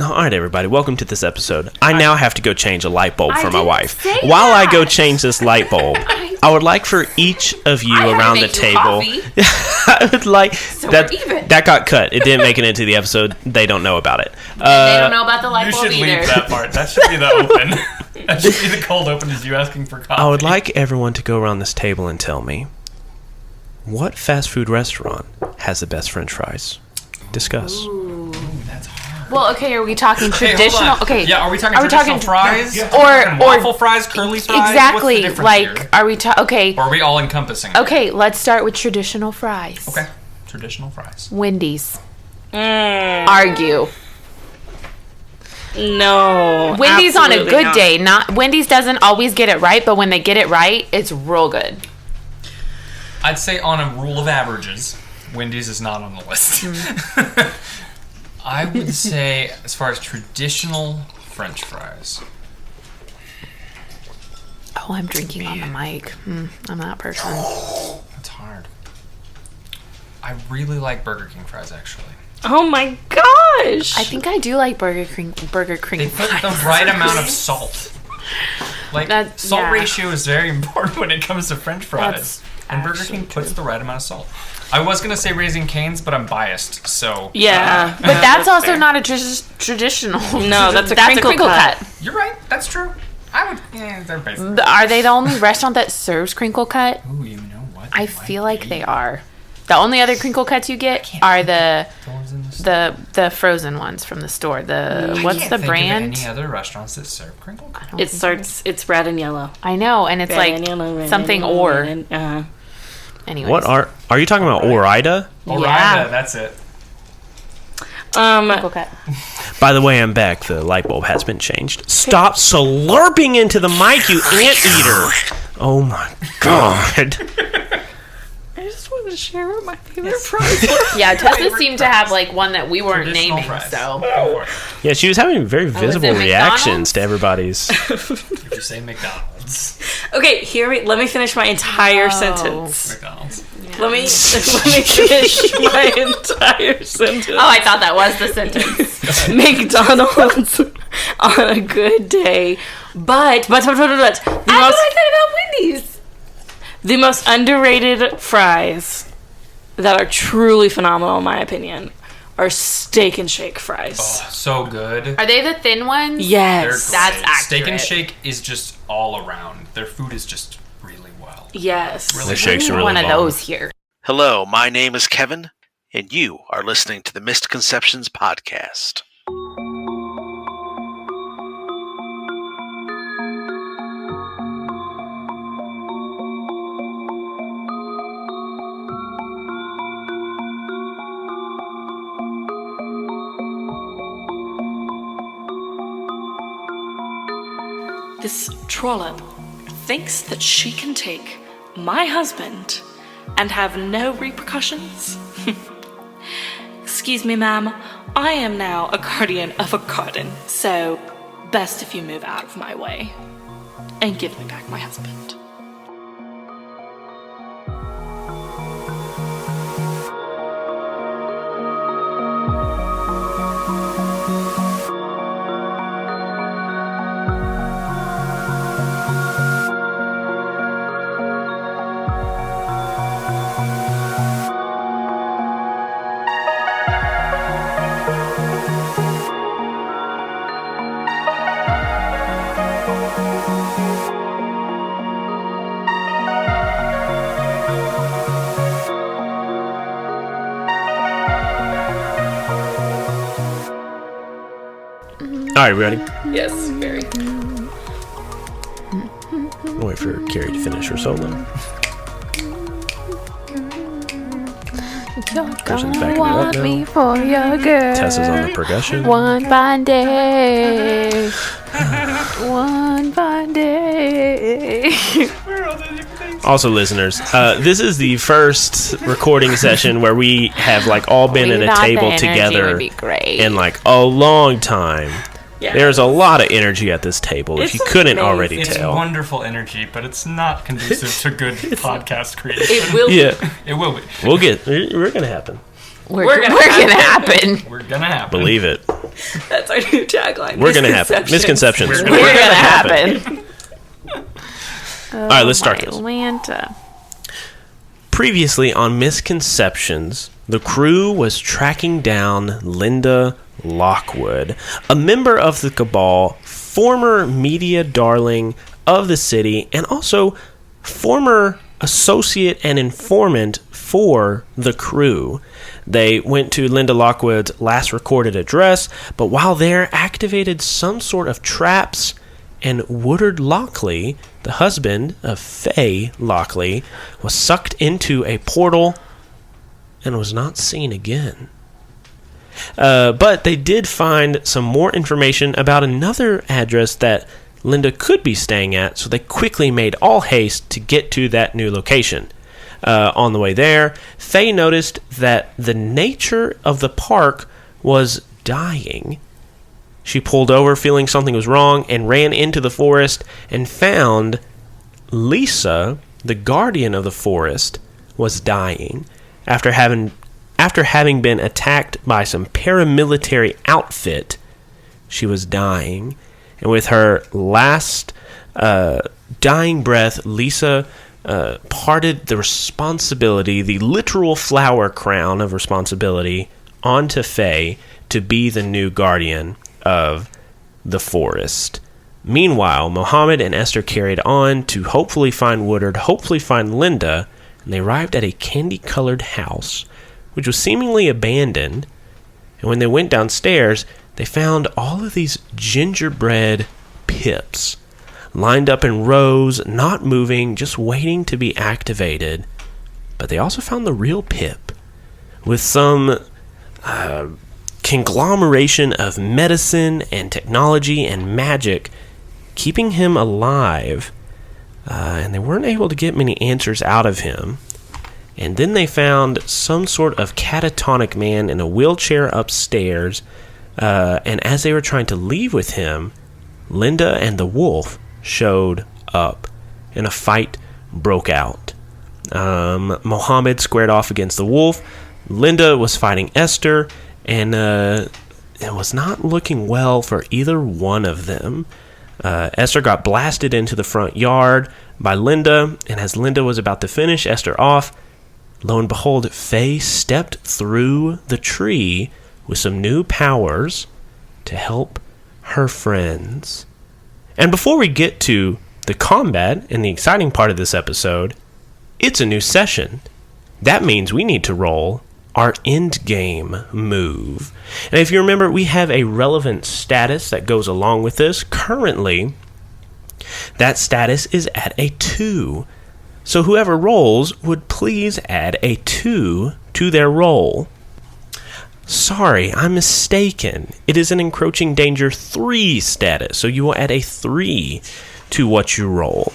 All right, everybody, welcome to this episode. I now have to go change a light bulb for my wife. While I go change this light bulb, I would like for each of you around the table. I would like that got cut. It didn't make it into the episode. They don't know about it. They don't know about the light bulb either. You should leave that part. That should be the open. That should be the cold open. Is you asking for coffee? I would like everyone to go around this table and tell me what fast food restaurant has the best French fries. Discuss. Ooh, that's hard. Well, okay, are we talking traditional? Okay, yeah, are we talking traditional fries? Or waffle fries, curly fries? Exactly. What's the like, here? are we okay? Or are we all encompassing? Okay, let's start with traditional fries. Okay, traditional fries. Wendy's. Argue. No. Wendy's on a good day. Wendy's doesn't always get it right, but when they get it right, it's real good. I'd say on a rule of averages, Wendy's is not on the list. I would say, as far as traditional French fries. Oh, I'm drinking on the mic. I'm that person. That's hard. I really like Burger King fries, actually. Oh my gosh! I think I do like Burger King They fries. put the right amount of salt. Like, salt ratio is very important when it comes to French fries. And Burger King puts the right amount of salt. I was going to say Raising Cane's, but I'm biased, so... Yeah. But that's also fair. Not a traditional. No, that's a crinkle cut. You're right. That's true. I would... Yeah, they're basically... Are they the only restaurant that serves crinkle cut? Ooh, you know what? I feel like they are. The only other crinkle cuts you get are the frozen ones from the store. What's the brand? Any other restaurants that serve crinkle cut? It's red and yellow. I know, and it's red like yellow, something or. Anyways. What are you talking about? Ore-Ida? Ore-Ida, that's it. Crinkle cut. By the way, I'm back. The light bulb has been changed. Stop slurping into the mic, you anteater! Oh my god. I just wanted to share my favorite fries. Yeah, Tessa seemed to have like one that we weren't naming, fries. so. Yeah, she was having very visible reactions to everybody's. If you say McDonald's. Okay, let me finish my entire sentence. McDonald's. Yeah. Let me finish my entire sentence. Oh, I thought that was the sentence. McDonald's on a good day, but that's what I said about Wendy's. The most underrated fries that are truly phenomenal, in my opinion, are Steak and Shake fries. Oh, so good. Are they the thin ones? Yes. That's accurate. Steak and Shake is just all around. Their food is just really well. Yes. Really the shakes are really one of long. those here. Hello, my name is Kevin, and you are listening to the Mistconceptions podcast. This trollop thinks that she can take my husband and have no repercussions? Excuse me, ma'am. I am now a guardian of a garden, so best if you move out of my way and give me back my husband. All right, ready? Yes, very. I'll wait for Carrie to finish her solo. Person's backing it up now. Me for your girl. Tessa's on the percussion. One fine day. One fine day. Also, listeners, this is the first recording session where we have like all been at a table together in like a long time. Yeah. There's a lot of energy at this table, if you couldn't already It's tell. wonderful energy, but it's not conducive to good podcast creation. It will Yeah, It will be. we're gonna happen. We're gonna happen. We're gonna happen. Believe it. That's our new tagline. We're gonna happen. Misconceptions. We're gonna happen. All right, let's start this. Atlanta. Previously on Misconceptions, the crew was tracking down Linda Lockwood, a member of the Cabal, former media darling of the city, and also former associate and informant for the crew. They went to Linda Lockwood's last recorded address, but while there, activated some sort of traps, and Woodard Lockley, the husband of Faye Lockley, was sucked into a portal and was not seen again. But they did find some more information about another address that Linda could be staying at, so they quickly made all haste to get to that new location. On the way there, Faye noticed that the nature of the park was dying. She pulled over feeling something was wrong and ran into the forest and found Lisa, the guardian of the forest, was dying after having been attacked by some paramilitary outfit. She was dying, and with her last dying breath, Lisa parted the responsibility, the literal flower crown of responsibility, onto Faye to be the new guardian of the forest. Meanwhile, Mohammed and Esther carried on to hopefully find Woodard, hopefully find Linda, and they arrived at a candy-colored house, which was seemingly abandoned. And when they went downstairs, they found all of these gingerbread pips lined up in rows, not moving, just waiting to be activated. But they also found the real Pip, with some conglomeration of medicine and technology and magic keeping him alive, and they weren't able to get many answers out of him. And then they found some sort of catatonic man in a wheelchair upstairs, and as they were trying to leave with him, Linda and the wolf showed up, and a fight broke out. Mohammed squared off against the wolf. Linda was fighting Esther, and it was not looking well for either one of them. Esther got blasted into the front yard by Linda, and as Linda was about to finish Esther off, lo and behold, Faye stepped through the tree with some new powers to help her friends. And before we get to the combat and the exciting part of this episode, it's a new session. That means we need to roll our end game move. And if you remember, we have a relevant status that goes along with this. Currently, that status is at a 2. So whoever rolls would please add a 2 to their roll. Sorry, I'm mistaken. It is an Encroaching Danger 3 status, so you will add a 3 to what you roll.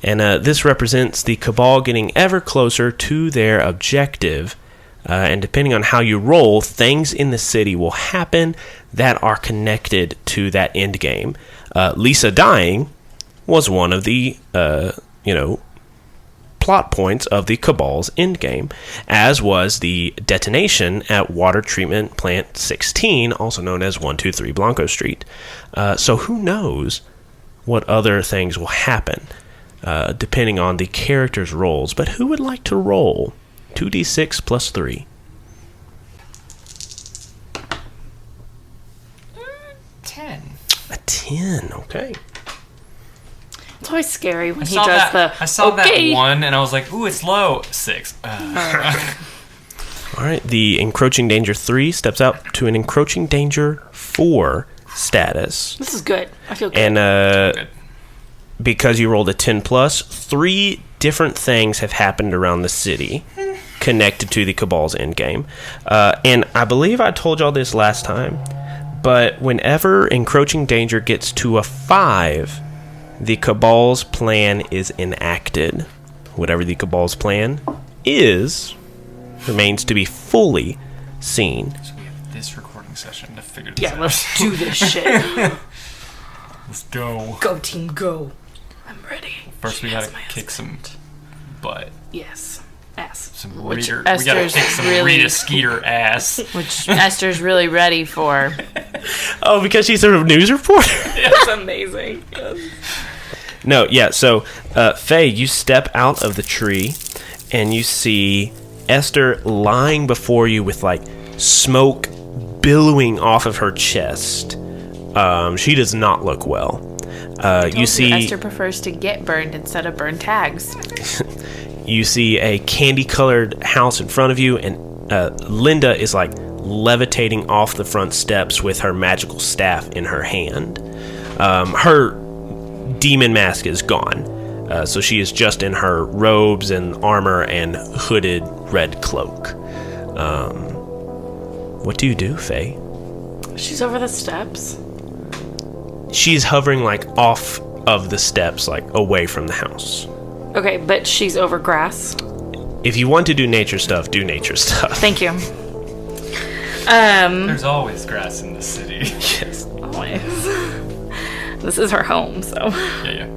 And this represents the Cabal getting ever closer to their objective. And depending on how you roll, things in the city will happen that are connected to that end game. Lisa dying was one of the, plot points of the Cabal's endgame, as was the detonation at Water Treatment Plant 16, also known as 123 Blanco Street. So who knows what other things will happen, depending on the character's roles. But who would like to roll 2d6 plus 3? 10. A 10, okay. It's always scary when I saw that 1 and I was like, ooh, it's low. 6. All right, the Encroaching Danger 3 steps out to an Encroaching Danger 4 status. This is good. I feel good. And because you rolled a 10 plus, 3 different things have happened around the city connected to the Cabal's endgame. And I believe I told y'all this last time, but whenever Encroaching Danger gets to a 5, the Cabal's plan is enacted. Whatever the Cabal's plan is, remains to be fully seen. So we have this recording session to figure this out. Yeah, let's do this shit. Let's go. Go, team, go. I'm ready. First, we gotta kick some butt. Yes. ass. Some Which Rita, we gotta Esther's kick some really- Rita Skeeter ass. Which Esther's really ready for. Oh, because she's a news reporter? That's amazing. No, yeah, so, Faye, you step out of the tree, and you see Esther lying before you with, like, smoke billowing off of her chest. She does not look well. You see... Esther prefers to get burned instead of burn tags. You see a candy-colored house in front of you, and Linda is, like, levitating off the front steps with her magical staff in her hand. Her demon mask is gone, so she is just in her robes and armor and hooded red cloak. What do you do, Faye? She's over the steps. She's hovering, like, off of the steps, like, away from the house. Okay, but she's over grass. If you want to do nature stuff, do nature stuff. Thank you. There's always grass in the city. Yes. Always. This is her home, so. Yeah.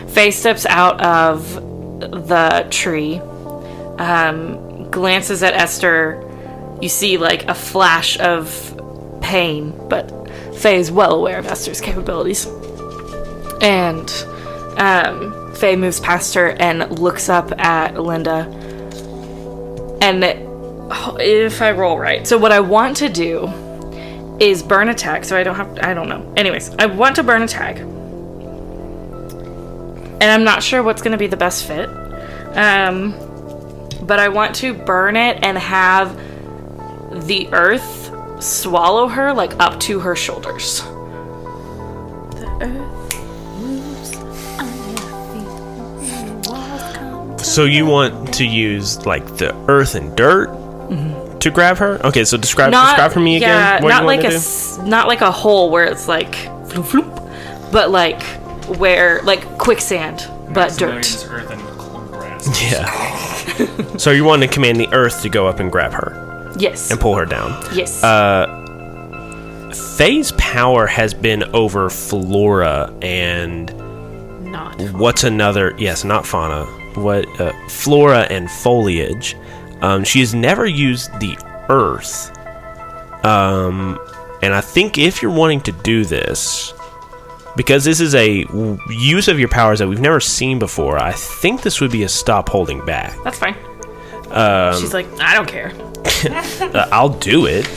Faye steps out of the tree, glances at Esther. You see, like, a flash of pain, but Faye is well aware of Esther's capabilities. And Faye moves past her and looks up at Linda. And if I roll right, so what I want to do is burn a tag, so I don't know. Anyways, I want to burn a tag. And I'm not sure what's going to be the best fit. But I want to burn it and have the earth swallow her, like, up to her shoulders. The earth moves on your feet. Walls come So you want to use, like, the earth and dirt to grab her? Okay, so describe for me again. Yeah, what not you like want to do. not like a hole where it's like floop, floop, but like where, like, quicksand, but dirt. Maximilian's earth and grass. Yeah. So you want to command the earth to go up and grab her Yes. and pull her down. Yes. Faye's power has been over flora and not. what's another? Yes, not fauna. What? Flora and foliage. She has never used the earth. And I think if you're wanting to do this, because this is a use of your powers that we've never seen before, I think this would be a stop holding back. That's fine. She's like, I don't care. I'll do it.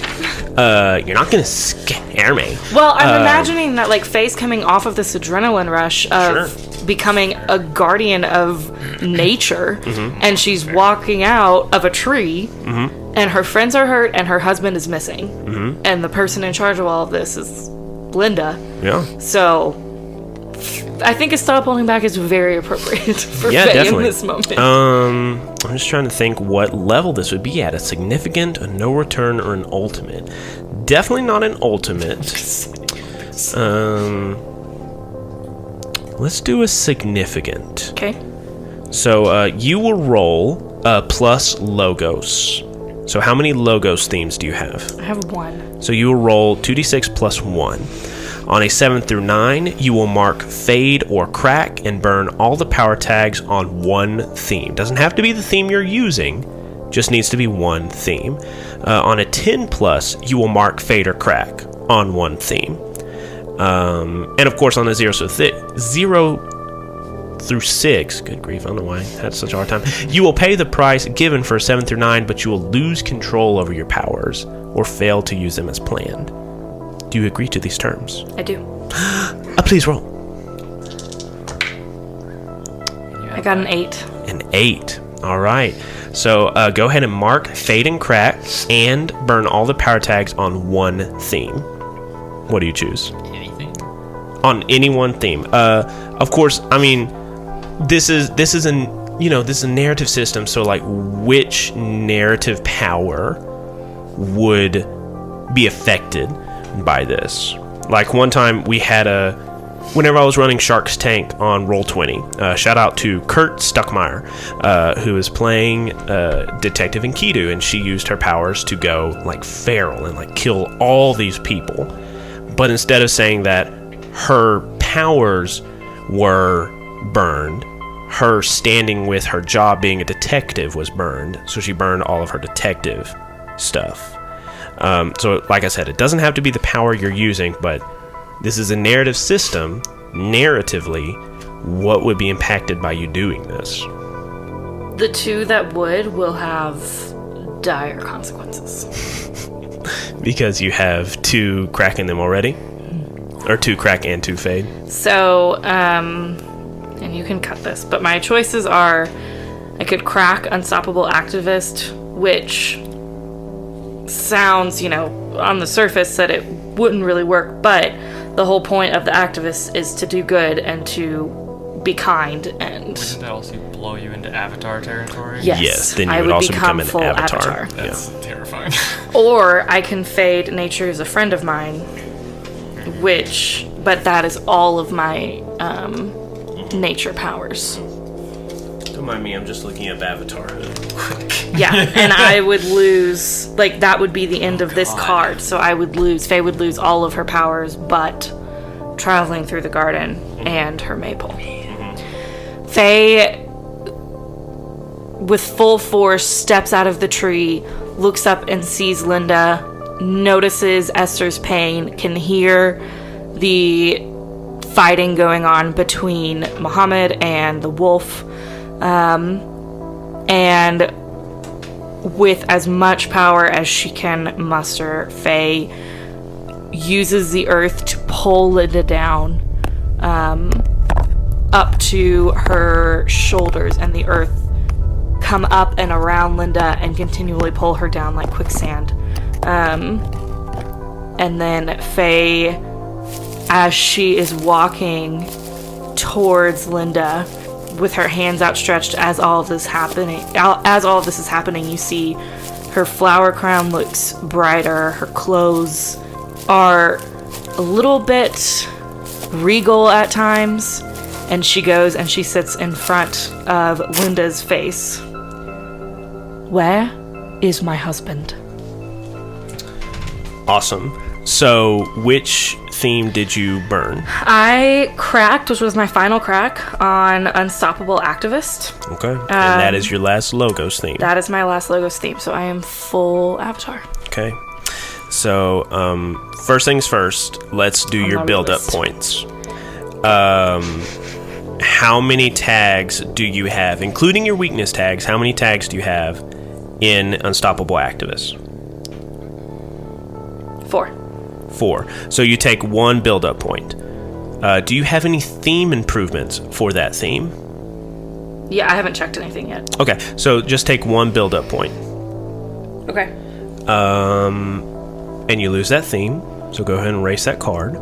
You're not gonna scare me. Well, I'm imagining that, like, Faye's coming off of this adrenaline rush of becoming a guardian of nature, and she's walking out of a tree, and her friends are hurt, and her husband is missing, and the person in charge of all of this is Linda. Yeah. So, I think a stop holding back is very appropriate for Faye definitely. in this moment. I'm just trying to think what level this would be at. A significant, a no return, or an ultimate. Definitely not an ultimate. Let's do a significant. Okay. So you will roll plus logos. So how many logos themes do you have? I have one. So you will roll 2d6 plus 1. On a 7 through 9, you will mark fade or crack and burn all the power tags on one theme. Doesn't have to be the theme you're using, just needs to be one theme. On a 10 plus, you will mark fade or crack on one theme. And of course on a 0 through 6, good grief, I don't know why I had such a hard time, you will pay the price given for 7 through 9, but you will lose control over your powers or fail to use them as planned. Do you agree to these terms? I do. Please roll. I got an 8. An 8. All right. So go ahead and mark fade and crack and burn all the power tags on one theme. What do you choose? Anything? On any one theme. Of course, I mean, this is a narrative system. So, like, which narrative power would be affected by this? Like, one time we had whenever I was running Shark's Tank on Roll20, shout out to Kurt Stuckmeyer, who is playing Detective Enkidu, and she used her powers to go, like, feral and, like, kill all these people. But instead of saying that her powers were burned, her standing with her job being a detective was burned, so she burned all of her detective stuff. So, like I said, it doesn't have to be the power you're using, but this is a narrative system. Narratively, what would be impacted by you doing this? The two that will have dire consequences. Because you have 2 crack in them already? Or 2 crack and 2 fade? So, and you can cut this, but my choices are, I could crack Unstoppable Activist, which sounds, on the surface that it wouldn't really work, but the whole point of the Activist is to do good and to be kind, and... Wouldn't that also blow you into Avatar territory? Yes, then you would also become an avatar. That's terrifying. Or I can fade Nature is a Friend of Mine, but that is all of my nature powers. Don't mind me, I'm just looking up Avatar. Yeah, and I would lose, that would be the end of this card, so Faye would lose all of her powers, but traveling through the garden and her maypole. Faye, with full force, steps out of the tree, looks up and sees Linda, notices Esther's pain, can hear the fighting going on between Muhammad and the wolf, and with as much power as she can muster, Faye uses the earth to pull Linda down up to her shoulders, and the earth come up and around Linda and continually pull her down like quicksand. And then Faye, as she is walking towards Linda with her hands outstretched as all of this is happening, you see her flower crown looks brighter, her clothes are a little bit regal at times, and she goes and she sits in front of Linda's face. Where is my husband? Awesome. So, which theme did you burn? I cracked, which was my final crack, on Unstoppable Activist. Okay. And that is your last Logos theme. That is my last Logos theme, so I am full Avatar. Okay. So, first things first, let's do your build-up points. How many tags do you have, including your weakness tags, how many tags do you have in Unstoppable Activist? 4. 4. So you take 1 build-up point. Do you have any theme improvements for that theme? Yeah, I haven't checked anything yet. Okay, so just take 1 build-up point. Okay. And you lose that theme, so go ahead and erase that card.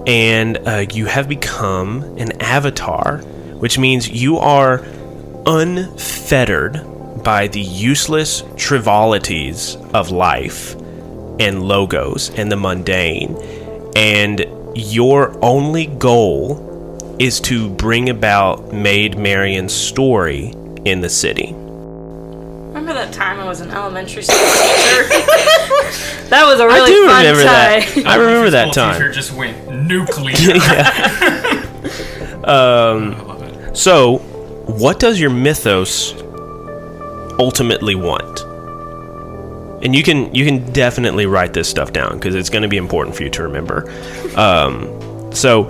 And you have become an avatar, which means you are unfettered by the useless trivalities of life and logos and the mundane, and your only goal is to bring about Maid Marian's story in the city. Remember that time I was an elementary school teacher? That was a really fun time. That. I remember that time. Teacher just went nuclear. So, what does your mythos ultimately want? And you can definitely write this stuff down because it's going to be important for you to remember. So,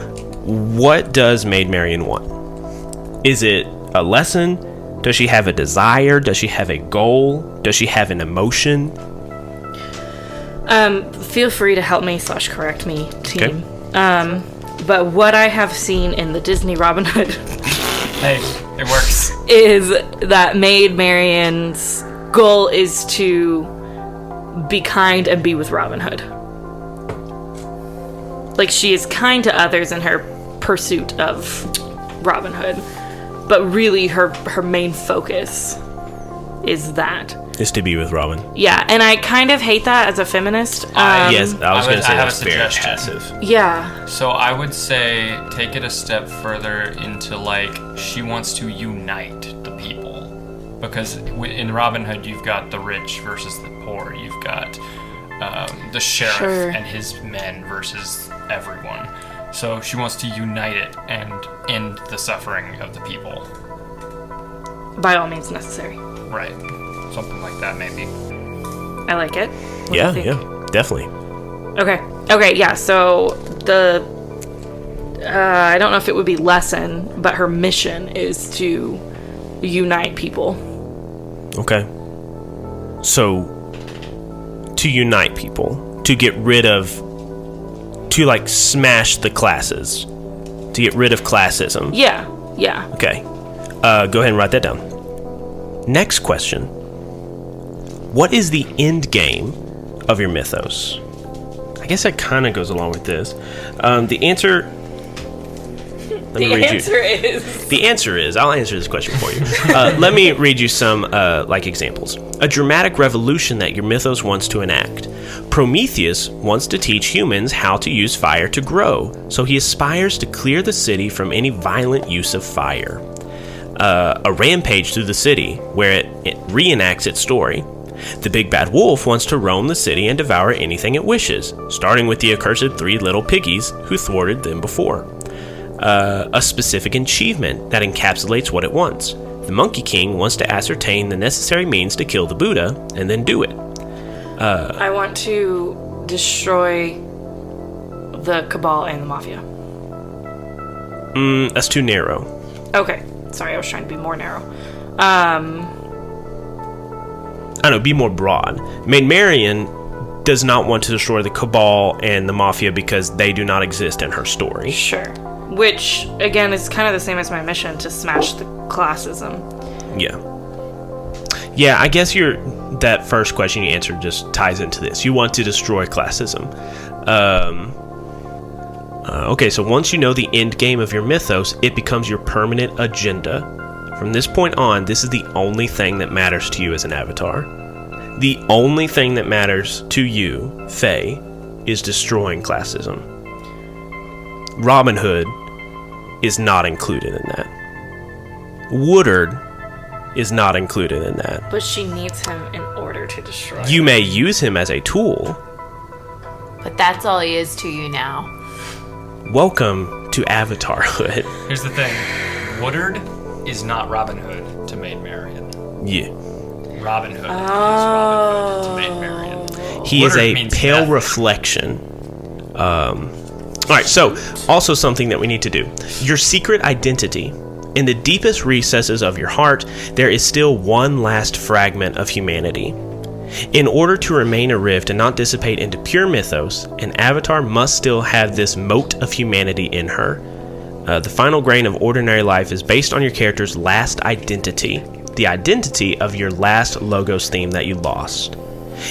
what does Maid Marian want? Is it a lesson? Does she have a desire? Does she have a goal? Does she have an emotion? Feel free to help me / correct me, team. Okay. But what I have seen in the Disney Robin Hood Hey, it works. is that Maid Marian's goal is to be kind and be with Robin Hood. Like, she is kind to others in her pursuit of Robin Hood, but really her main focus is that. Is to be with Robin. Yeah, and I kind of hate that as a feminist. Yes, I was going to say have that's a very suggestion. passive. Yeah. So I would say take it a step further into, like, she wants to unite the people. Because in Robin Hood, you've got the rich versus the poor. You've got the sheriff and his men versus everyone. So she wants to unite it and end the suffering of the people. By all means necessary. Right. Something like that, maybe. I like it. What do Yeah, you think? yeah, definitely. Okay, yeah, so the... I don't know if it would be lesson, but her mission is to unite people. Okay. So, to unite people, to get rid of, to like smash the classes, to get rid of classism. Yeah. Okay. Go ahead and write that down. Next question. What is the end game of your mythos? I guess that kind of goes along with this. The answer... The answer is, I'll answer this question for you. Let me read you some examples. A dramatic revolution that your mythos wants to enact. Prometheus wants to teach humans how to use fire to grow, so he aspires to clear the city from any violent use of fire. A rampage through the city, where it reenacts its story. The big bad wolf wants to roam the city and devour anything it wishes, starting with the accursed 3 little piggies who thwarted them before. A specific achievement that encapsulates what it wants. The Monkey King wants to ascertain the necessary means to kill the Buddha, and then do it. I want to destroy the Cabal and the Mafia. That's too narrow. Okay. Sorry, I was trying to be more narrow. I don't know, be more broad. Maid Marian does not want to destroy the Cabal and the Mafia because they do not exist in her story. Sure. Which, again, is kind of the same as my mission, to smash the classism. Yeah, I guess that first question you answered just ties into this. You want to destroy classism. Okay, so once you know the end game of your mythos, it becomes your permanent agenda. From this point on, this is the only thing that matters to you as an avatar. The only thing that matters to you, Faye, is destroying classism. Robin Hood is not included in that. Woodard is not included in that. But she needs him in order to destroy. You may use him as a tool. But that's all he is to you now. Welcome to Avatarhood. Here's the thing. Woodard is not Robin Hood to Maid Marian. Yeah. Robin Hood is Robin Hood to Maid Marian. He Woodard is a means pale nothing. reflection. Alright, so also something that we need to do. Your secret identity. In the deepest recesses of your heart, there is still one last fragment of humanity. In order to remain a rift and not dissipate into pure mythos, an avatar must still have this mote of humanity in her. The final grain of ordinary life is based on your character's last identity, the identity of your last Logos theme that you lost.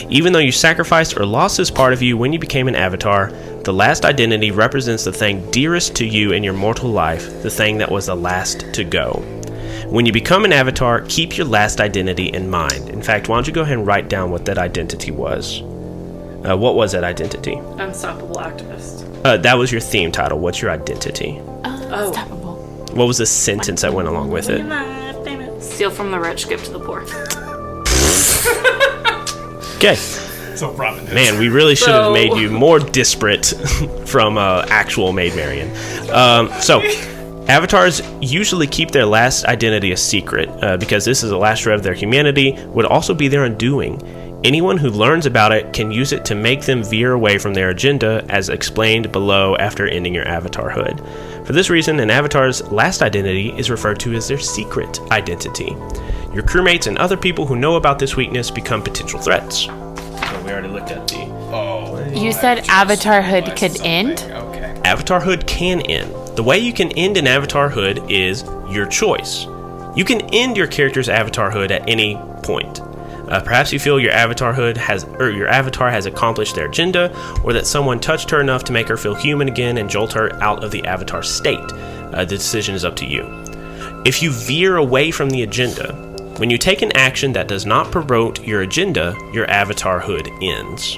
Even though you sacrificed or lost this part of you when you became an avatar, the last identity represents the thing dearest to you in your mortal life, the thing that was the last to go. When you become an avatar, keep your last identity in mind. In fact, why don't you go ahead and write down what that identity was? What was that identity? Unstoppable activist. That was your theme title. What's your identity? Unstoppable. What was the sentence that went along with it? Steal from the rich, give to the poor. Okay. So Robin Hood. Man, we really should have made you more disparate from actual Maid Marian. So, avatars usually keep their last identity a secret because this is the last shred of their humanity, would also be their undoing. Anyone who learns about it can use it to make them veer away from their agenda, as explained below after ending your avatarhood. For this reason, an avatar's last identity is referred to as their secret identity. Your crewmates and other people who know about this weakness become potential threats. So we already looked at the... You said avatarhood could end? Okay. Avatarhood can end. The way you can end an avatarhood is your choice. You can end your character's avatarhood at any point. Perhaps you feel your avatar has accomplished their agenda, or that someone touched her enough to make her feel human again and jolt her out of the avatar state. The decision is up to you. If you veer away from the agenda, when you take an action that does not promote your agenda, your avatarhood ends.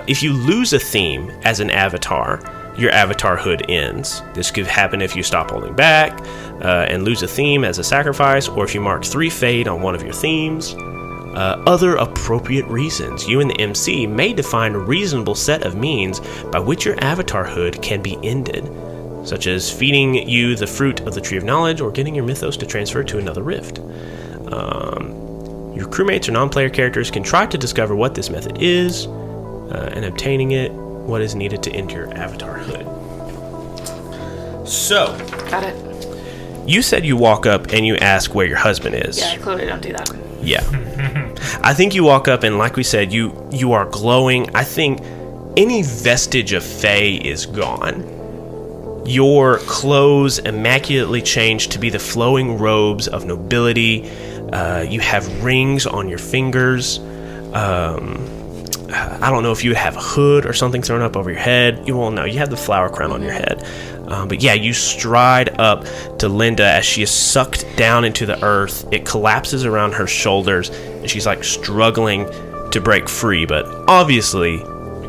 If you lose a theme as an avatar, your avatarhood ends. This could happen if you stop holding back and lose a theme as a sacrifice, or if you mark 3 fade on one of your themes. other appropriate reasons. You and the MC may define a reasonable set of means by which your avatarhood can be ended, such as feeding you the fruit of the Tree of Knowledge or getting your mythos to transfer to another rift. Your crewmates or non-player characters can try to discover what this method is, and obtaining it, what is needed to end your avatarhood. So, Got it. you said you walk up and you ask where your husband is. Yeah, I clearly don't do that. Yeah. I think you walk up and, like we said, you are glowing. I think any vestige of Fae is gone. Your clothes immaculately changed to be the flowing robes of nobility. You have rings on your fingers. I don't know if you have a hood or something thrown up over your head. You won't know. You have the flower crown on your head. But yeah, you stride up to Linda as she is sucked down into the earth. It collapses around her shoulders, and she's like struggling to break free, but obviously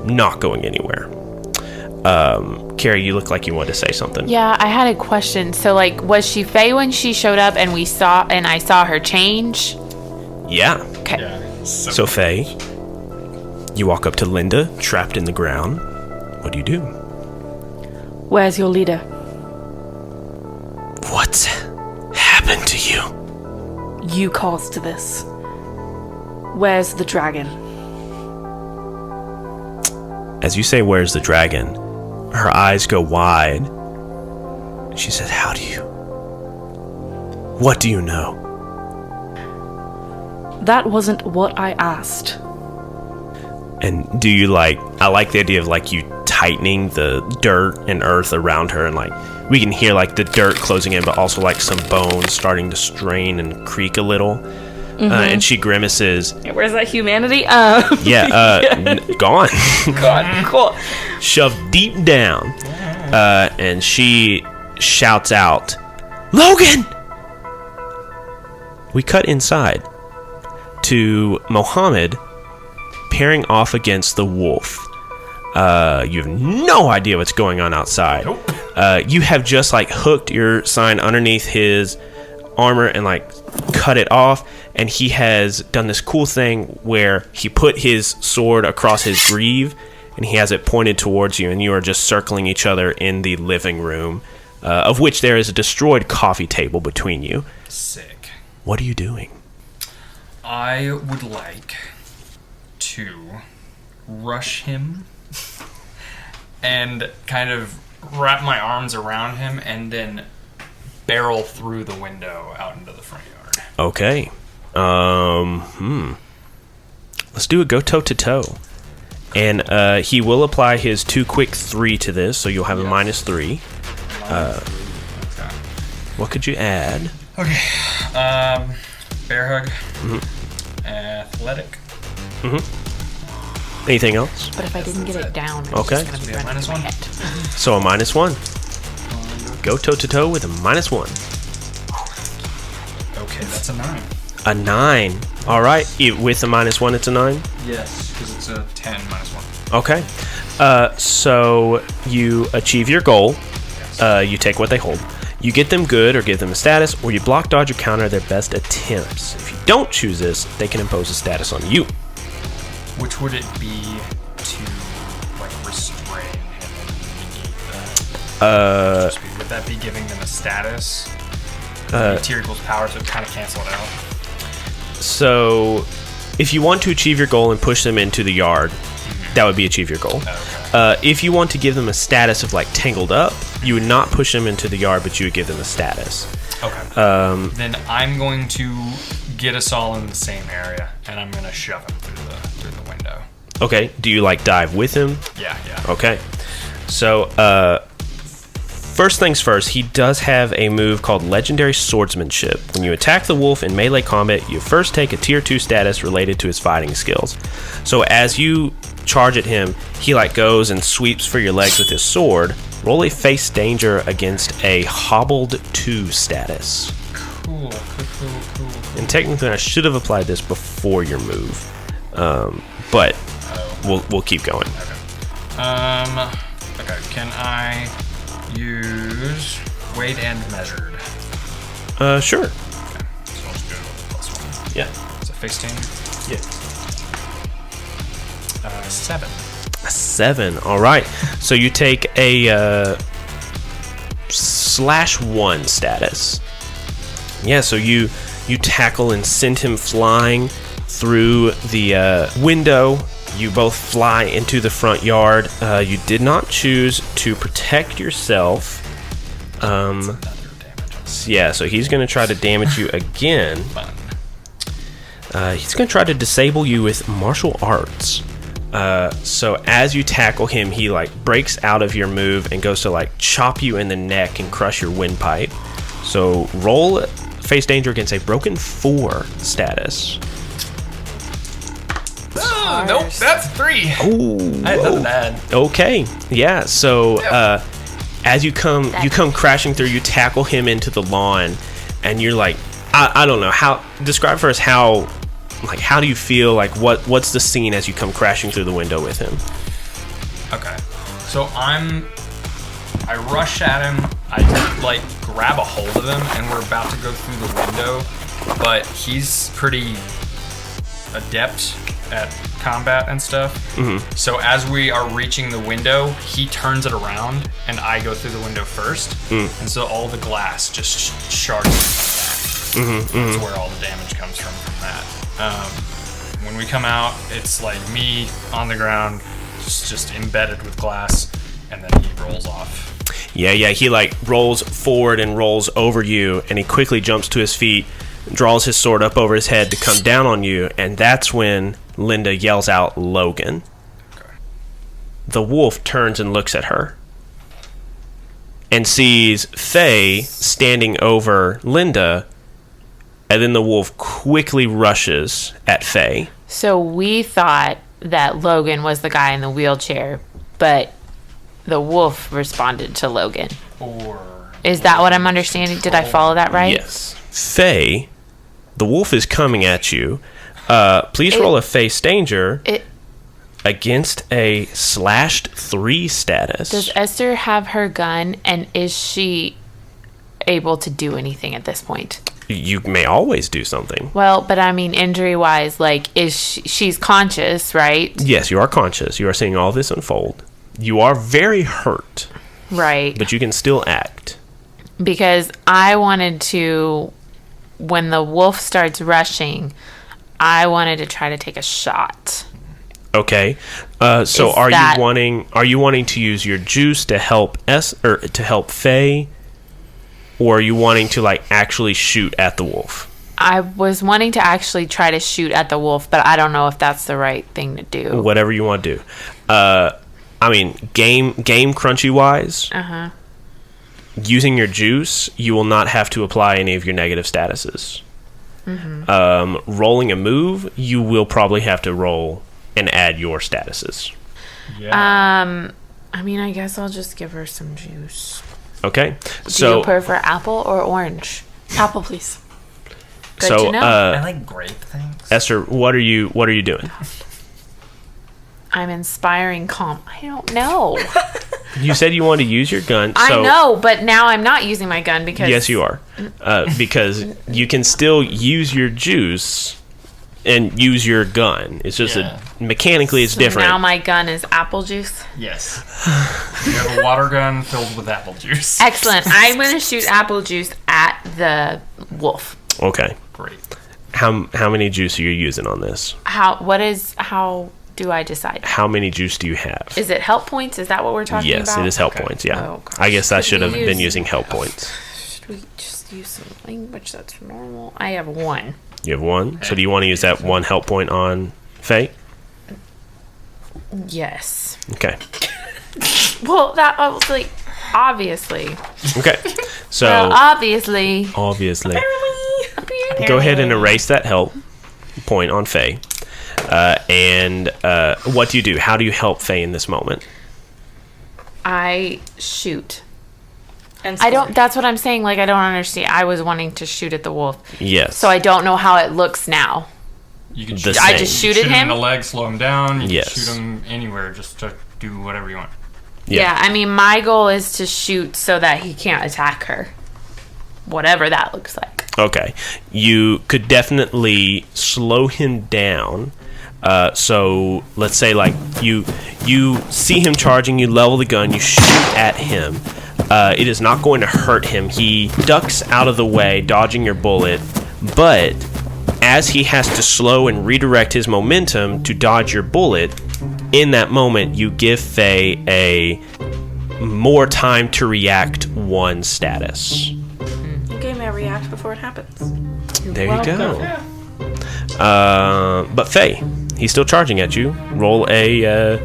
not going anywhere. Carrie, you look like you wanted to say something. Yeah, I had a question. So, like, was she Fae when she showed up and I saw her change? Yeah. Okay. Yeah. So Faye, you walk up to Linda, trapped in the ground. What do you do? Where's your leader? What's happened to you? You caused this. Where's the dragon? As you say, where's the dragon? Her eyes go wide. She says, what do you know? That wasn't what I asked. And do you I like the idea of you tightening the dirt and earth around her, and we can hear the dirt closing in, but also some bones starting to strain and creak a little. And she grimaces. Where's that humanity? Gone. God, cool. Shoved deep down. And she shouts out, Logan! We cut inside to Mohammed pairing off against the wolf. You have no idea what's going on outside. Nope. You have just hooked your sign underneath his armor and cut it off, and he has done this cool thing where he put his sword across his greave and he has it pointed towards you, and you are just circling each other in the living room, of which there is a destroyed coffee table between you. Sick. What are you doing? I would like to rush him and kind of wrap my arms around him and then barrel through the window out into the front yard. Okay. Let's do a go toe-to-toe. And he will apply his 2 quick 3 to this, so you'll have a -3. Okay. What could you add? Okay. Bear hug. Athletic. Anything else? But if I didn't get it down, it's Okay. just going to be Yeah, running in my -1. head. So a -1. Go toe-to-toe with a -1. Okay, that's a 9. A 9. All right. With a -1, it's a 9? Yes, because it's a 10 -1. Okay. So you achieve your goal. You take what they hold. You get them good or give them a status, or you block, dodge, or counter their best attempts. If you don't choose this, they can impose a status on you. Which would it be to restrain him underneath that? Would that be giving them a status? Tier equals power, so it kind of cancel it out. So if you want to achieve your goal and push them into the yard, that would be achieve your goal. Okay. If you want to give them a status of tangled up, you would not push them into the yard, but you would give them a status. Okay. Then I'm going to get us all in the same area, and I'm going to shove him through the window. Okay. Do you dive with him? Yeah. Okay. So first things first, he does have a move called Legendary Swordsmanship. When you attack the wolf in melee combat, you first take a tier 2 status related to his fighting skills. So as you charge at him, he goes and sweeps for your legs with his sword. Roll a face danger against a hobbled 2 status. Cool. And technically, I should have applied this before your move, but we'll keep going. Okay. Okay. Can I use weighed and measured? Sure. Okay. So I'll just do it with +1. Yeah. Is it face danger? 7. A 7. All right. So you take a /1 status. Yeah, so you tackle and send him flying through the window. You both fly into the front yard. You did not choose to protect yourself. Yeah, so he's going to try to damage you again. He's going to try to disable you with martial arts. So as you tackle him, he breaks out of your move and goes to chop you in the neck and crush your windpipe. So roll face danger against a broken 4 status. Oh, nope, that's 3. Oh, I had nothing bad. Okay, yeah. So as you come crashing through, you tackle him into the lawn, and you're I don't know how. Describe for us how do you feel? What's the scene as you come crashing through the window with him? Okay, so I rush at him. I grab a hold of him, and we're about to go through the window, but he's pretty adept at combat and stuff. Mm-hmm. So as we are reaching the window, he turns it around, and I go through the window first, and so all the glass just shards back. That's where all the damage comes from that. When we come out, it's me on the ground, just embedded with glass, and then he rolls off. Yeah, he rolls forward and rolls over you, and he quickly jumps to his feet, draws his sword up over his head to come down on you, and that's when Linda yells out, "Logan." Okay. The wolf turns and looks at her and sees Faye standing over Linda, and then the wolf quickly rushes at Faye. So we thought that Logan was the guy in the wheelchair, but the wolf responded to Logan. Is that what I'm understanding? Did I follow that right? Yes. Faye, the wolf is coming at you. Please roll a face danger against a /3 status. Does Esther have her gun, and is she able to do anything at this point? You may always do something. Well, but I mean, injury-wise, is she's conscious, right? Yes, you are conscious. You are seeing all this unfold. You are very hurt. Right. But you can still act. Because I wanted to, when the wolf starts rushing, I wanted to try to take a shot. Okay. So are you wanting to use your juice to help to help Faye, or are you wanting to actually shoot at the wolf? I was wanting to actually try to shoot at the wolf, but I don't know if that's the right thing to do. Whatever you want to do. I mean, game crunchy wise. Using your juice, you will not have to apply any of your negative statuses. Rolling a move, you will probably have to roll and add your statuses. Yeah. I mean, I guess I'll just give her some juice. Okay. Do you prefer apple or orange? Apple, please. Good to know. I like grape things. Esther, what are you doing? I'm inspiring calm. I don't know. You said you wanted to use your gun. I know, but now I'm not using my gun because... Yes, you are. Because you can still use your juice and use your gun. It's just mechanically it's different. Now my gun is apple juice? Yes. You have a water gun filled with apple juice. Excellent. I'm going to shoot apple juice at the wolf. Okay. Great. How many juice are you using on this? How do I decide? How many juice do you have? Is it help points? Is that what we're talking about? Yes, it is help points, yeah. Oh, gosh. I guess I should have been using help points. Should we just use some language that's normal? I have 1. You have 1? So do you want to use that 1 help point on Faye? Yes. Okay. Well, that was obviously. Okay. So well, obviously. Apparently. Go ahead and erase that help point on Faye. And what do you do? How do you help Faye in this moment? I shoot. And that's what I'm saying. I don't understand. I was wanting to shoot at the wolf. Yes. So I don't know how it looks now. You can I just shoot at him? Shoot him in the leg, slow him down. You yes. can shoot him anywhere just to do whatever you want. Yeah, I mean, my goal is to shoot so that he can't attack her. Whatever that looks like. Okay. You could definitely slow him down. So let's say like you see him charging, you level the gun, you shoot at him. It is not going to hurt him. He ducks out of the way, dodging your bullet, but as he has to slow and redirect his momentum to dodge your bullet, in that moment you give Faye a more time to react 1 status. You gave me a react before it happens. There you go. But Faye, he's still charging at you. Roll a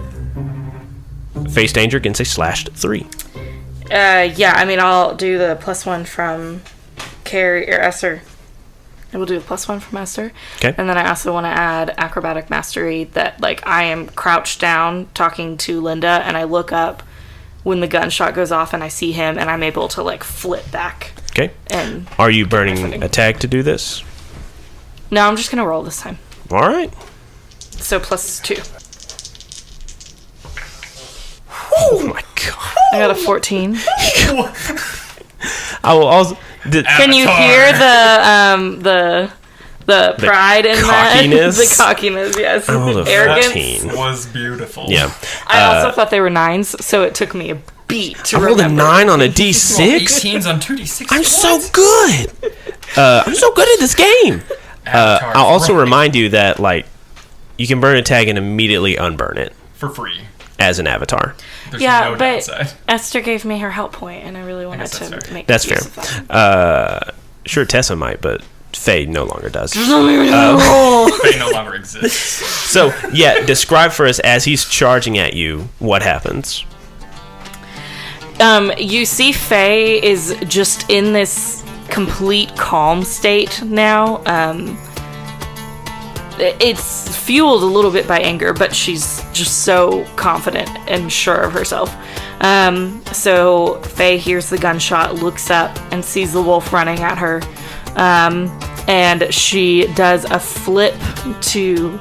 face danger against a /3. Yeah, I mean, I'll do the +1 from Carrie or Esther. I will do a +1 from Esther. Okay. And then I also want to add acrobatic mastery that, like, I am crouched down talking to Linda, and I look up when the gunshot goes off, and I see him, and I'm able to, like, flip back. Okay. And are you burning a tag to do this? No, I'm just going to roll this time. All right. So +2. Oh my god! I got a 14. I will also. Can you hear the pride in cockiness? that? The cockiness, yes. The arrogance 14 was beautiful. Yeah. I also thought they were 9s, so it took me a beat to roll a 9 on a D6. 18s on 2D6. I'm so good. I'm so good at this game. I'll also remind you that like you can burn a tag and immediately unburn it for free as an avatar. There's no downside. Esther gave me her help point, and I really wanted to make that's use fair. of that. Sure, Tessa might, but Faye no longer does. Faye no longer exists. So, yeah, describe for us as he's charging at you, what happens? You see Faye is just in this complete calm state now. It's fueled a little bit by anger, but she's just so confident and sure of herself. So Faye hears the gunshot, looks up, and sees the wolf running at her. And she does a flip to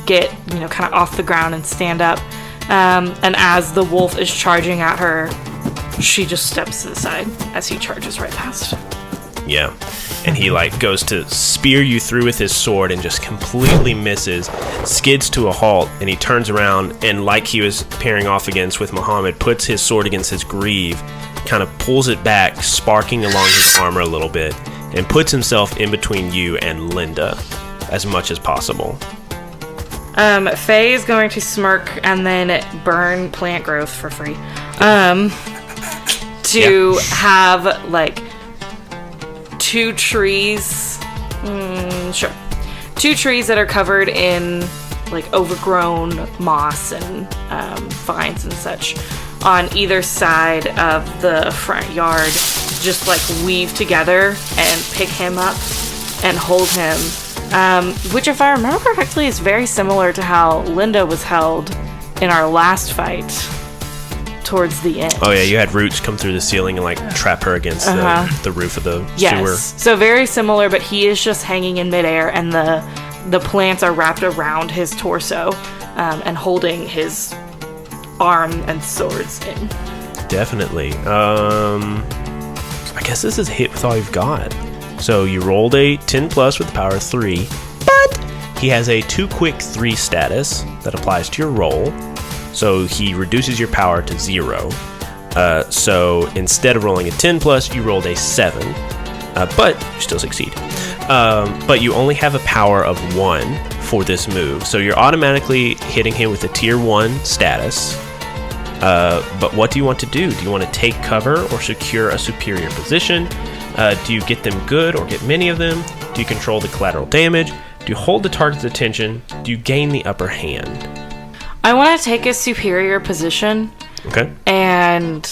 get, kind of off the ground and stand up. And as the wolf is charging at her, she just steps to the side as he charges right past. Yeah. And he goes to spear you through with his sword and just completely misses, skids to a halt, and he turns around and, like he was pairing off against with Muhammad, puts his sword against his greave, kind of pulls it back, sparking along his armor a little bit, and puts himself in between you and Linda as much as possible. Faye is going to smirk and then burn plant growth for free. To have, 2 trees. Sure. 2 trees that are covered in, overgrown moss and vines and such on either side of the front yard just, weave together and pick him up and hold him. Which, if I remember correctly, is very similar to how Linda was held in our last fight towards the end. Oh, yeah, you had roots come through the ceiling and, trap her against the roof of the sewer. So very similar, but he is just hanging in midair, and the plants are wrapped around his torso and holding his arm and swords in. Definitely. I guess this is a hit with all you've got. So you rolled a 10 plus with the power of 3, but he has a 2 quick 3 status that applies to your roll. So he reduces your power to 0. So instead of rolling a 10 plus, you rolled a 7. But you still succeed. But you only have a power of 1 for this move. So you're automatically hitting him with a tier 1 status. But what do you want to do? Do you want to take cover or secure a superior position? Do you get them good or get many of them? Do you control the collateral damage? Do you hold the target's attention? Do you gain the upper hand? I want to take a superior position. Okay. And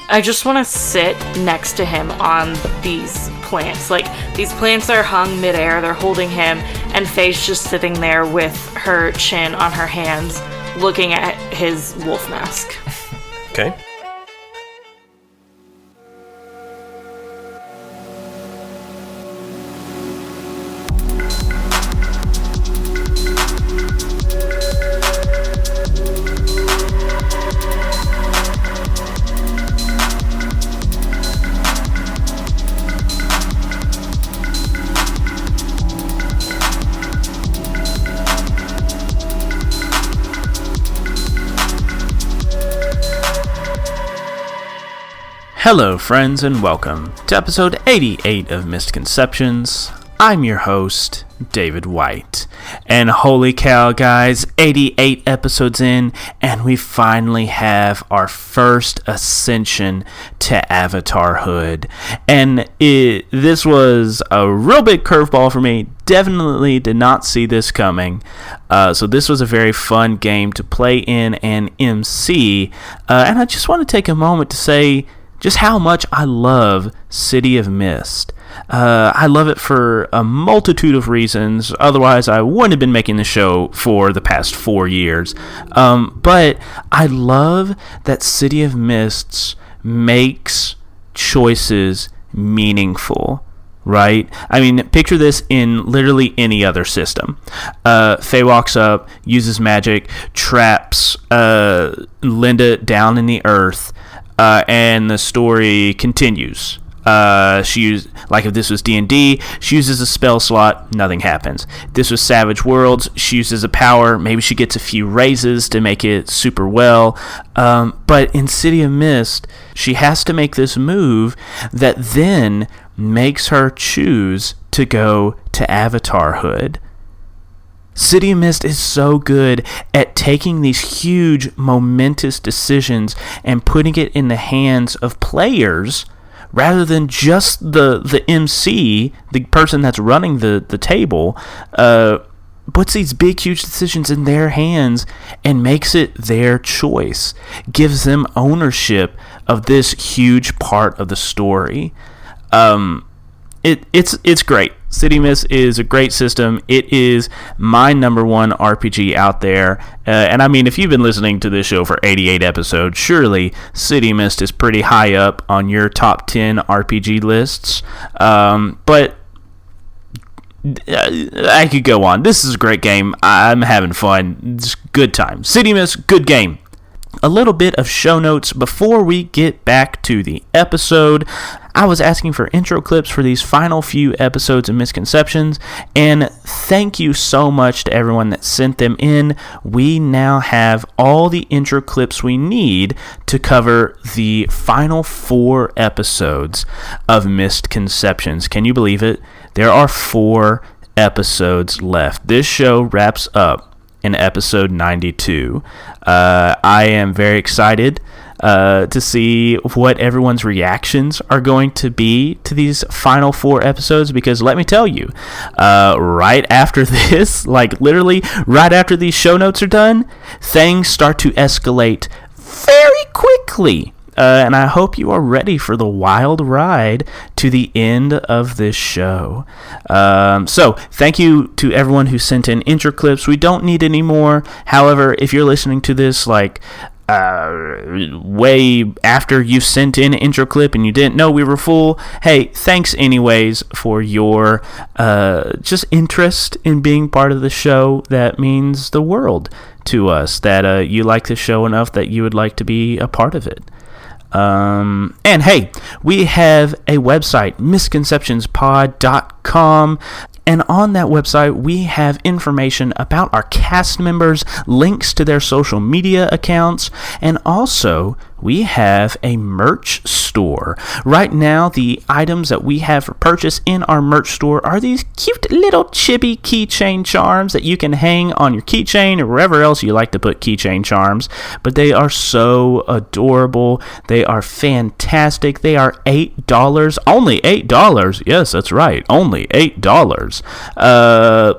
I just want to sit next to him on these plants. These plants are hung midair, they're holding him, and Faye's just sitting there with her chin on her hands, looking at his wolf mask. Okay. Hello, friends, and welcome to episode 88 of Mistconceptions. I'm your host, David White. And holy cow, guys, 88 episodes in, and we finally have our first ascension to avatarhood. And this was a real big curveball for me. Definitely did not see this coming. So this was a very fun game to play in and MC. And I just want to take a moment to say just how much I love City of Mist. I love it for a multitude of reasons. Otherwise, I wouldn't have been making the show for the past 4 years. But I love that City of Mists makes choices meaningful. Right? I mean, picture this in literally any other system. Faye walks up, uses magic, traps Linda down in the earth, and the story continues. If this was D&D, she uses a spell slot, nothing happens. If this was Savage Worlds, she uses a power, maybe she gets a few raises to make it super well. But in City of Mist, she has to make this move that then makes her choose to go to Avatarhood. City of Mist is so good at taking these huge, momentous decisions and putting it in the hands of players rather than just the MC, the person that's running the table, puts these big, huge decisions in their hands and makes it their choice, gives them ownership of this huge part of the story. It's great. City Mist is a great system. It is my number one RPG out there. And I mean, if you've been listening to this show for 88 episodes, surely City Mist is pretty high up on your top 10 RPG lists. But I could go on. This is a great game. I'm having fun. It's a good time. City Mist, good game. A little bit of show notes before we get back to the episode. I was asking for intro clips for these final few episodes of Misconceptions, and thank you so much to everyone that sent them in. We now have all the intro clips we need to cover the final 4 episodes of Misconceptions. Can you believe it? There are 4 episodes left. This show wraps up in episode 92. I am very excited to see what everyone's reactions are going to be to these final 4 episodes, because let me tell you, right after this, like literally right after these show notes are done, things start to escalate very quickly. And I hope you are ready for the wild ride to the end of this show. So, thank you to everyone who sent in intro clips. We don't need any more. However, if you're listening to this, way after you sent in an intro clip and you didn't know we were full, hey, thanks anyways for your just interest in being part of the show. That means the world to us, that you like the show enough that you would like to be a part of it. And hey, we have a website, misconceptionspod.com. And on that website, we have information about our cast members, links to their social media accounts, and also we have a merch store. Right now, the items that we have for purchase in our merch store are these cute little chibi keychain charms that you can hang on your keychain or wherever else you like to put keychain charms. But they are so adorable. They are fantastic. They are $8. Only $8. Yes, that's right. Only $8.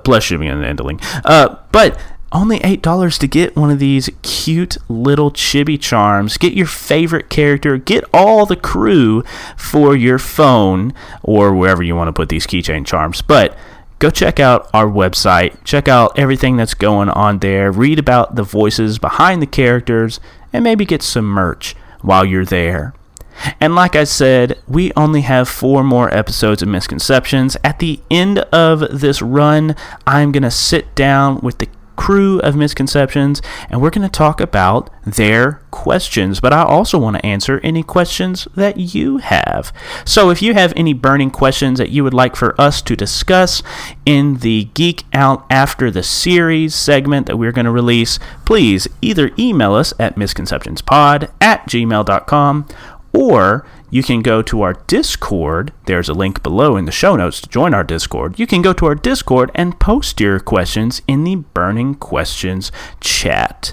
Plus shipping and handling. But only $8 to get one of these cute little chibi charms. Get your favorite character. Get all the crew for your phone or wherever you want to put these keychain charms. But go check out our website. Check out everything that's going on there. Read about the voices behind the characters and maybe get some merch while you're there. And like I said, we only have 4 more episodes of Misconceptions. At the end of this run, I'm going to sit down with the crew of Misconceptions and we're going to talk about their questions, but I also want to answer any questions that you have. So if you have any burning questions that you would like for us to discuss in the Geek Out After the Series segment that we're going to release, please either email us at misconceptionspod@gmail.com or you can go to our Discord. There's a link below in the show notes to join our Discord. You can go to our Discord and post your questions in the Burning Questions chat.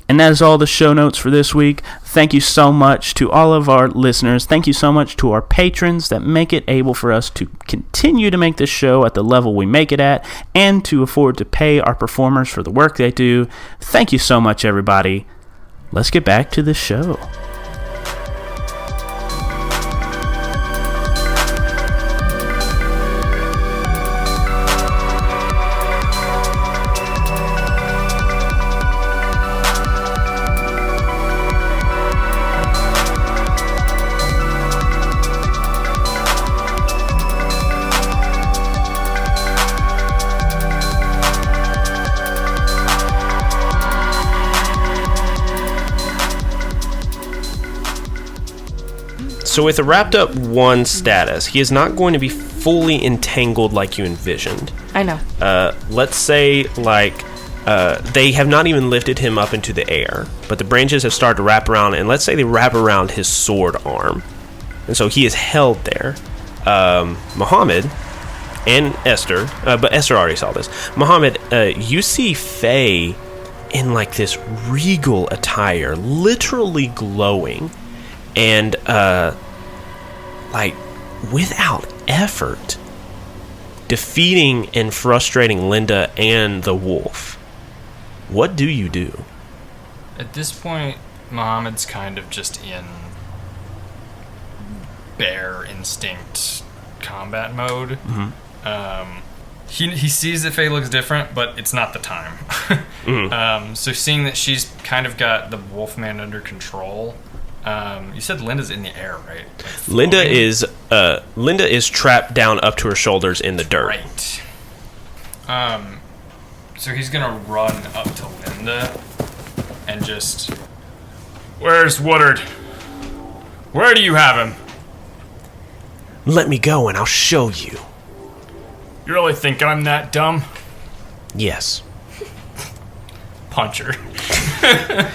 And that is all the show notes for this week. Thank you so much to all of our listeners. Thank you so much to our patrons that make it able for us to continue to make this show at the level we make it at and to afford to pay our performers for the work they do. Thank you so much, everybody. Let's get back to the show. So with a wrapped up 1 status, he is not going to be fully entangled like you envisioned. I know. Let's say, they have not even lifted him up into the air, but the branches have started to wrap around, and let's say they wrap around his sword arm. And so he is held there. Muhammad and Esther, but Esther already saw this. Muhammad, you see Faye in this regal attire, literally glowing. And, without effort, defeating and frustrating Linda and the wolf. What do you do? At this point, Muhammad's kind of just in bear instinct combat mode. Mm-hmm. He sees that Faye looks different, but it's not the time. Mm-hmm. So seeing that she's kind of got the Wolfman under control... you said Linda's in the air, right? Linda is trapped down up to her shoulders in the dirt. Right. So he's gonna run up to Linda and just... Where's Woodard? Where do you have him? Let me go and I'll show you. You really think I'm that dumb? Yes. Punch her.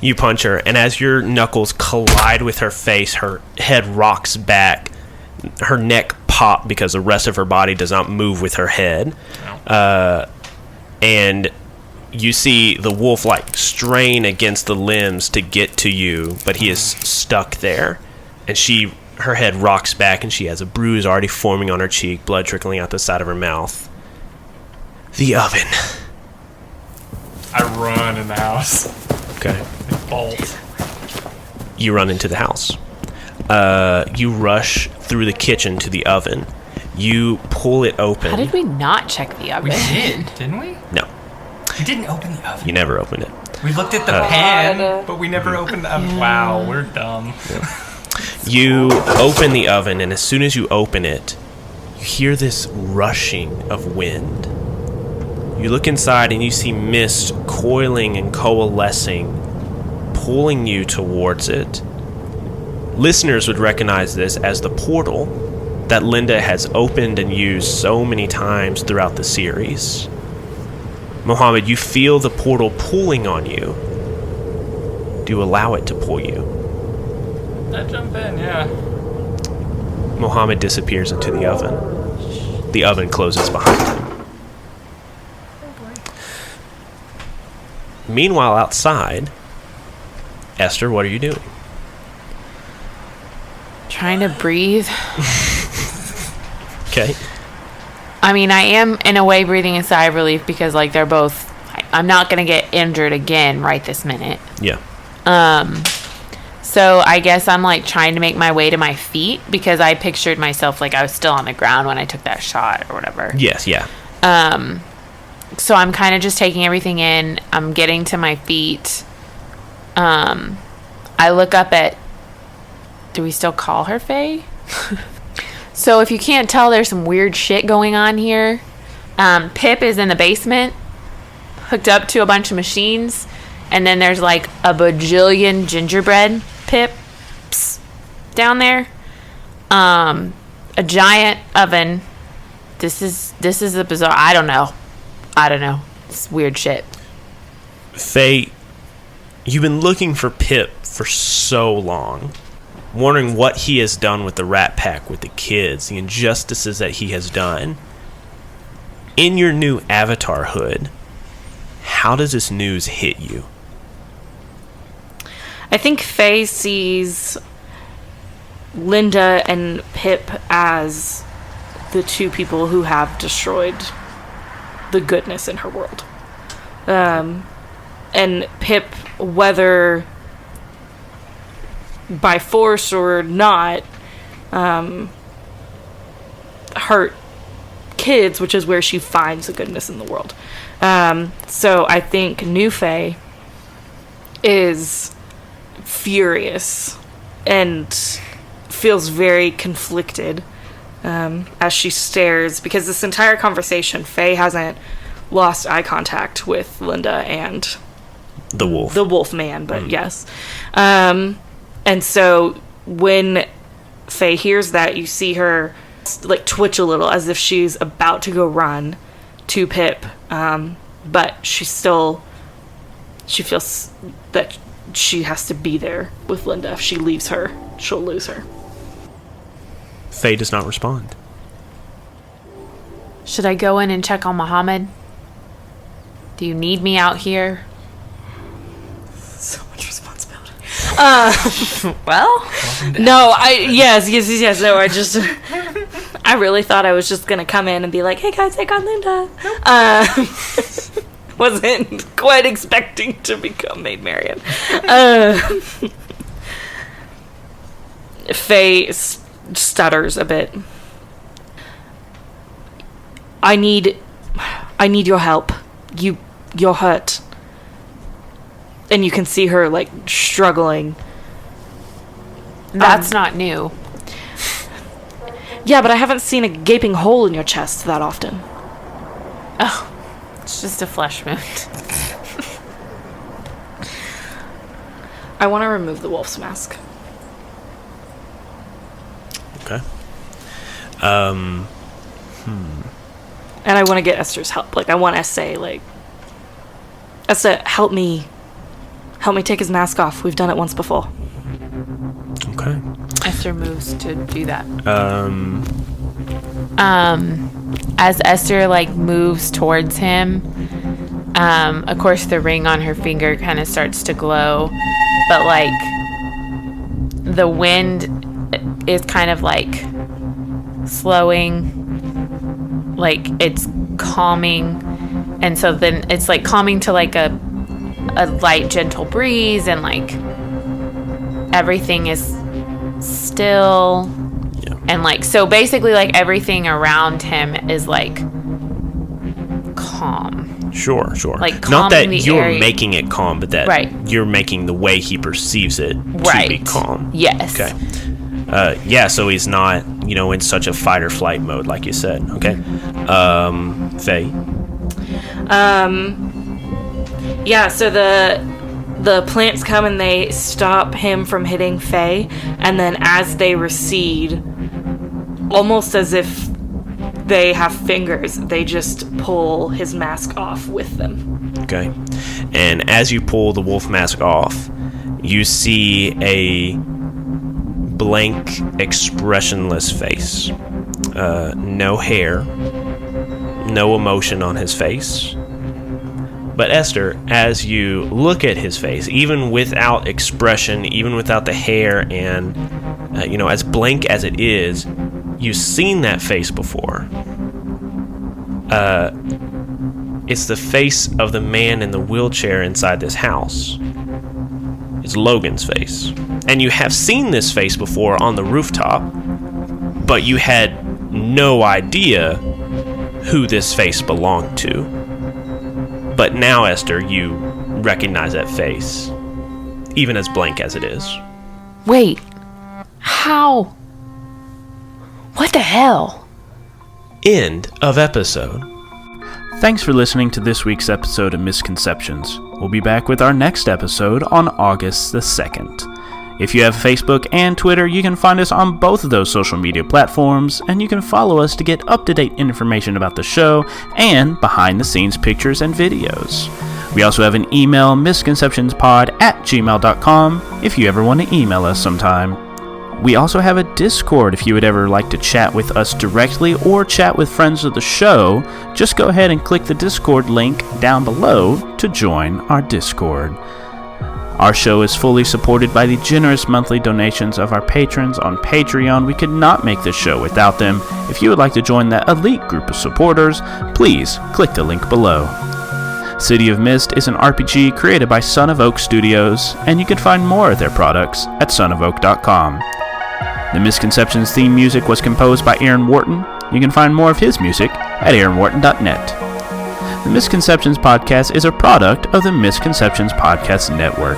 You punch her, and as your knuckles collide with her face, her head rocks back. Her neck pops because the rest of her body does not move with her head. No. And you see the wolf strain against the limbs to get to you, but he is stuck there. And her head rocks back, and she has a bruise already forming on her cheek, blood trickling out the side of her mouth. The oven. I run in the house. Okay. Bolt. You run into the house. You rush through the kitchen to the oven. You pull it open. How did we not check the oven? We did, didn't we? No. We didn't open the oven. You never opened it. We looked at the pan, but we never opened the oven. Yeah. Wow, we're dumb. Yeah. You open the oven, and as soon as you open it, you hear this rushing of wind. You look inside, and you see mist coiling and coalescing, pulling you towards it. Listeners would recognize this as the portal that Linda has opened and used so many times throughout the series. Muhammad, you feel the portal pulling on you. Do you allow it to pull you? I jump in, yeah. Muhammad disappears into the oven. The oven closes behind him. Meanwhile, outside, Esther, what are you doing? Trying to breathe. Okay. I mean, I am in a way breathing a sigh of relief because they're both... I'm not going to get injured again right this minute. Yeah. So I guess I'm trying to make my way to my feet because I pictured myself I was still on the ground when I took that shot or whatever. Yes, yeah. So I'm kind of just taking everything in. I'm getting to my feet. I look up at... Do we still call her Faye? So if you can't tell, there's some weird shit going on here. Pip is in the basement, hooked up to a bunch of machines. And then there's a bajillion gingerbread Pips down there. A giant oven. This is a bizarre... I don't know. It's weird shit. Faye, you've been looking for Pip for so long. wondering what he has done with the Rat Pack, with the kids, the injustices that he has done. In your new avatarhood, how does this news hit you? I think Faye sees Linda and Pip as the two people who have destroyed the goodness in her world. And Pip, whether by force or not, hurt kids, which is where she finds the goodness in the world. So I think New Faye is furious and feels very conflicted as she stares, because this entire conversation, Faye hasn't lost eye contact with Linda and the wolf man, but yes. And so when Faye hears that, you see her like twitch a little as if she's about to go run to Pip, but she feels that she has to be there with Linda. If she leaves her, she'll lose her. Faye does not respond. Should I go in and check on Muhammad? Do you need me out here? So much responsibility. Well, no, yes. No, I really thought I was just gonna come in and be like, "Hey guys, take on Linda." Wasn't quite expecting to become Maid Marian. Faye stutters a bit. I need your help. You're hurt. And you can see her, like, struggling. That's not new. Yeah, but I haven't seen a gaping hole in your chest that often. Oh, it's just a flesh wound. I want to remove the wolf's mask. Okay. And I want to get Esther's help. Like, I want to say, like, Esther, help me take his mask off. We've done it once before. Okay. Esther moves to do that. As Esther, like, moves towards him, of course the ring on her finger kind of starts to glow, but, like, the wind is kind of, like, slowing, like, it's calming, and so then it's, like, calming to, like, a light, gentle breeze, and, like, everything is still, and, like, so basically, like, everything around him is, like, calm. Sure. Like, not that calming the you're area. making it calm, but that you're making the way he perceives it to be calm. Yes. Okay. So he's not, in such a fight or flight mode, like you said. Okay. Faye. Yeah, so the plants come and they stop him from hitting Faye, and then as they recede, almost as if they have fingers, they just pull his mask off with them. Okay. And as you pull the wolf mask off, you see a blank, expressionless face. No hair, no emotion on his face. But Esther, as you look at his face, even without expression, even without the hair, and as blank as it is, you've seen that face before. It's the face of the man in the wheelchair inside this house. It's Logan's face. And you have seen this face before on the rooftop, but you had no idea who this face belonged to. But now, Esther, you recognize that face, even as blank as it is. Wait. How? What the hell? End of episode. Thanks for listening to this week's episode of Misconceptions. We'll be back with our next episode on August the 2nd. If you have Facebook and Twitter, you can find us on both of those social media platforms, and you can follow us to get up-to-date information about the show and behind-the-scenes pictures and videos. We also have an email, misconceptionspod@gmail.com, if you ever want to email us sometime. We also have a Discord if you would ever like to chat with us directly or chat with friends of the show. Just go ahead and click the Discord link down below to join our Discord. Our show is fully supported by the generous monthly donations of our patrons on Patreon. We could not make this show without them. If you would like to join that elite group of supporters, please click the link below. City of Mist is an RPG created by Son of Oak Studios, and you can find more of their products at sonofoak.com. The Misconceptions theme music was composed by Aaron Wharton. You can find more of his music at aaronwharton.net. The Misconceptions podcast is a product of the Misconceptions Podcast Network.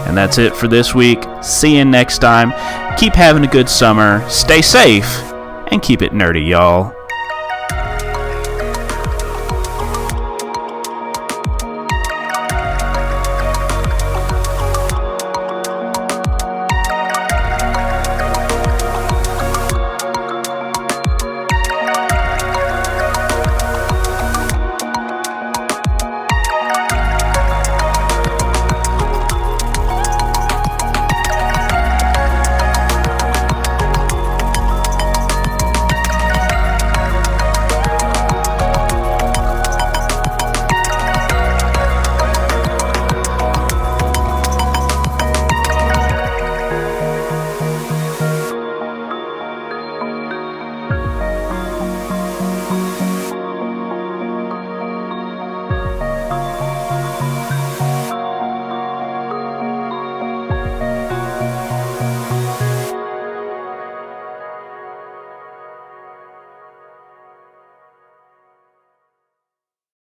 And that's it for this week. See you next time. Keep having a good summer, stay safe, and keep it nerdy, y'all.